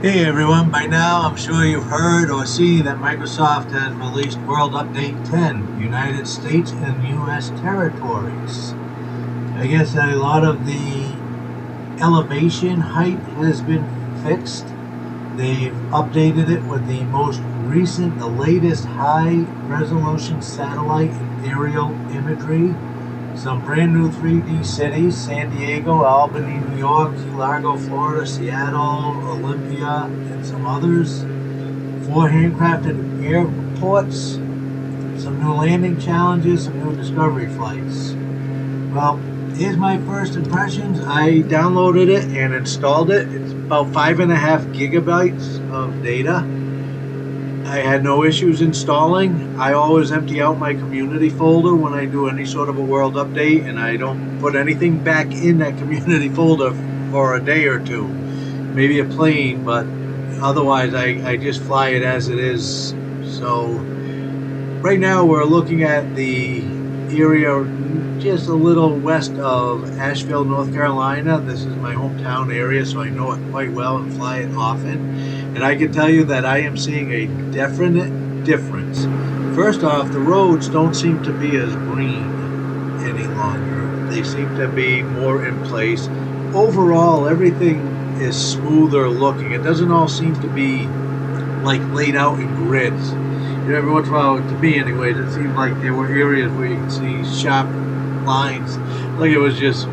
Hey everyone, by now I'm sure you've heard or seen that Microsoft has released World Update 10, United States and US territories. I guess a lot of the elevation height has been fixed. They've updated it with the most recent, the latest high resolution satellite and aerial imagery. Some brand new 3D cities: San Diego, Albany, New York, Key Largo, Florida, Seattle, Olympia, and some others. 4 handcrafted airports, some new landing challenges, some new discovery flights. Well, here's my first impressions. I downloaded it and installed it. It's about 5.5 gigabytes of data. I had no issues installing. I always empty out my community folder when I do any sort of a world update, and I don't put anything back in that community folder for a day or two. Maybe a plane, but otherwise I just fly it as it is. So right now we're looking at the area just a little west of Asheville, North Carolina. This is my hometown area, so I know it quite well and fly it often. And I can tell you that I am seeing a definite difference. First off, the roads don't seem to be as green any longer. They seem to be more in place. Overall, everything is smoother looking. It doesn't all seem to be like laid out in grids. Every once in a while, to me anyways, it seemed like there were areas where you could see sharp lines, like it was just,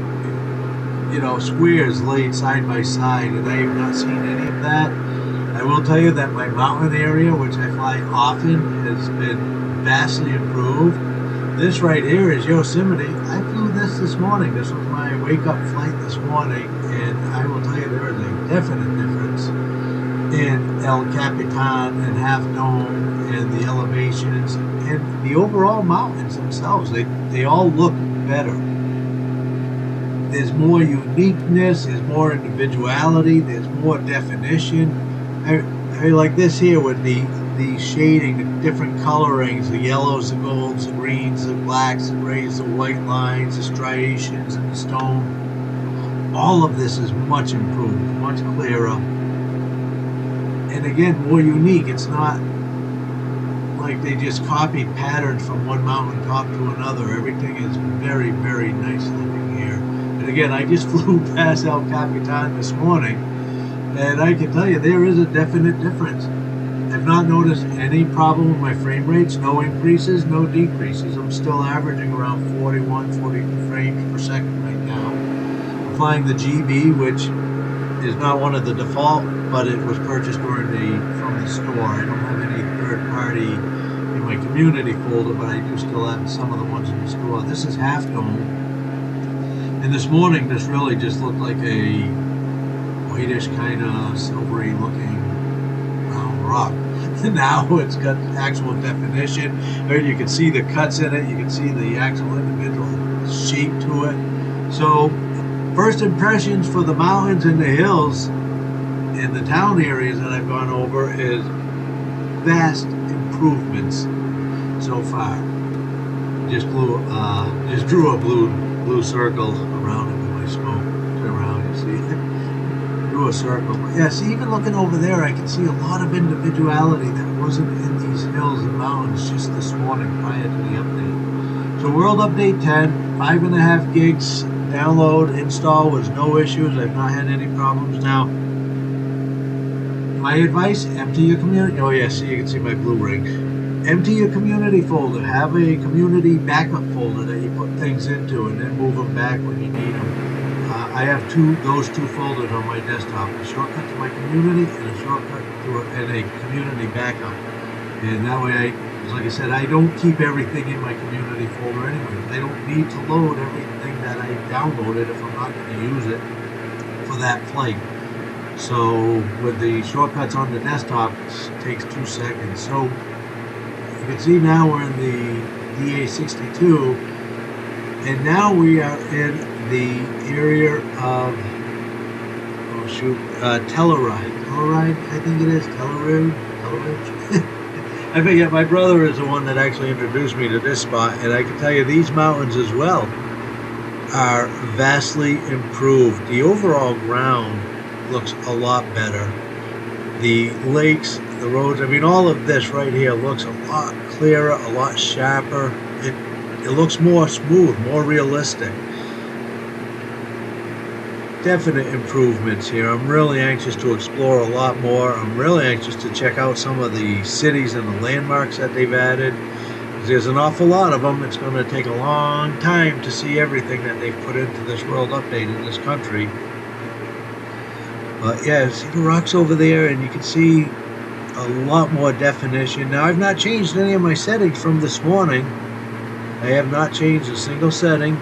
squares laid side by side, and I have not seen any of that. I will tell you that my mountain area, which I fly often, has been vastly improved. This right here is Yosemite. I flew this morning. This was my wake-up flight this morning, and I will tell you there is a definite difference in El Capitan and Half Dome and the elevations and the overall mountains themselves. They all look better. There's more uniqueness, there's more individuality, there's more definition. I like this here with the shading, the different colorings, the yellows, the golds, the greens, the blacks, the grays, the white lines, the striations, and the stone. All of this is much improved, much clearer. And again, more unique. It's not like they just copied patterns from one mountain top to another. Everything is very, very nice looking here. And again, I just flew past El Capitan this morning, and I can tell you there is a definite difference. I've not noticed any problem with my frame rates, no increases, no decreases. I'm still averaging around 41, 42 frames per second right now. I'm flying the GB, which is not one of the default, but it was purchased from the store. I don't have any third party in my community folder, but I do still have some of the ones in the store. This is Half Dome, and this morning this really just looked like a whitish kind of silvery looking round rock. Now it's got actual definition. You can see the cuts in it, you can see the actual individual shape to it. So first impressions for the mountains and the hills and the town areas that I've gone over is vast improvements so far. Just drew a blue circle around it with my smoke. Turn around, you see. Drew a circle. Yeah, see, even looking over there, I can see a lot of individuality that wasn't in these hills and mountains just this morning prior to the update. So World Update 10, 5.5 gigs. Download, install was no issues. I've not had any problems. Now, my advice, empty your community. Oh yeah, see, you can see my blue ring. Empty your community folder. Have a community backup folder that you put things into and then move them back when you need them. I have those two folders on my desktop: a shortcut to my community and a shortcut to a community backup. And that way, like I said, I don't keep everything in my community folder anyway. I don't need to load everything that I downloaded if I'm not going to use it for that flight. So with the shortcuts on the desktop, it takes 2 seconds. So you can see now we're in the DA62, and now we are in the area of Telluride, I think it is, Telluride. I think my brother is the one that actually introduced me to this spot, and I can tell you these mountains as well are vastly improved. The overall ground looks a lot better. the lakes, the roads. I mean, all of this right here looks a lot clearer, a lot sharper. It looks more smooth, more realistic. Definite improvements here. I'm really anxious to explore a lot more. I'm really anxious to check out some of the cities and the landmarks that they've added. There's an awful lot of them. It's going to take a long time to see everything that they've put into this world update in this country. But yeah, see the rocks over there, and you can see a lot more definition. Now, I've not changed any of my settings from this morning. I have not changed a single setting,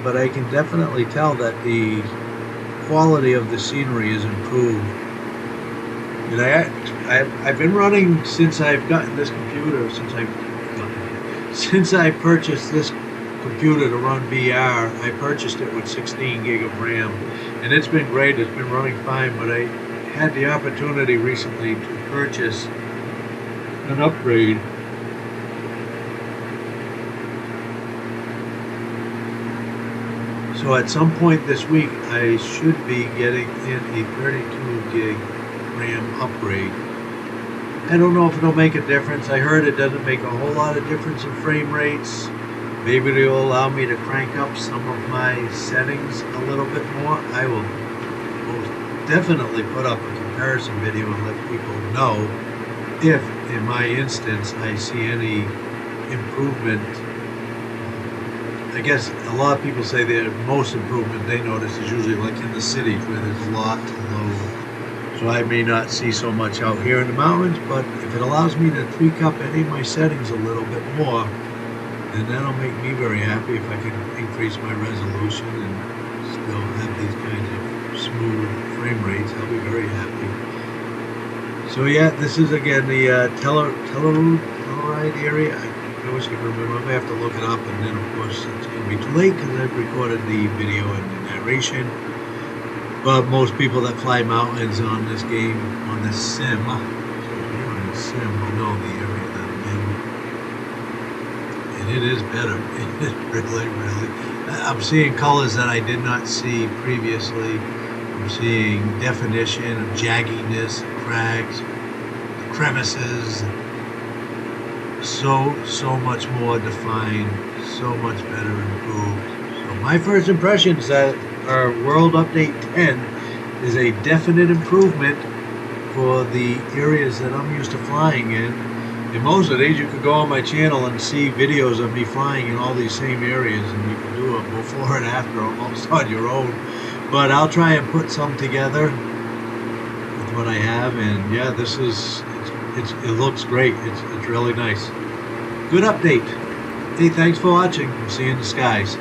but I can definitely tell that the quality of the scenery is improved. And I've been running since I've gotten this computer, since I purchased this computer to run VR. I purchased it with 16 gig of RAM, and it's been great. It's been running fine, but I had the opportunity recently to purchase an upgrade. So at some point this week, I should be getting in a 32 gig RAM upgrade. I don't know if it'll make a difference. I heard it doesn't make a whole lot of difference in frame rates. Maybe it'll allow me to crank up some of my settings a little bit more. I will most definitely put up a comparison video and let people know if, in my instance, I see any improvement. I guess a lot of people say the most improvement they notice is usually like in the cities where there's a lot to load. So I may not see so much out here in the mountains, but if it allows me to tweak up any of my settings a little bit more, then that'll make me very happy. If I can increase my resolution and still have these kinds of smooth frame rates, I'll be very happy. So yeah, this is again the Telluride area. I wish I could remember. I may have to look it up, and then of course it's going to be too late because I've recorded the video and the narration. But most people that fly mountains on this game, on this sim, will know the area that I'm in. And it is better. It is really, really. I'm seeing colors that I did not see previously. I'm seeing definition, jagginess, crags, crevices. So much more defined, so much better improved. So my first impression is that our World Update 10 is a definite improvement for the areas that I'm used to flying in. In most of these, you could go on my channel and see videos of me flying in all these same areas, and you can do a before and after almost on your own. But I'll try and put some together with what I have, and yeah, this is it looks great. It's really nice. Good update. Hey, thanks for watching. We'll see you in the skies.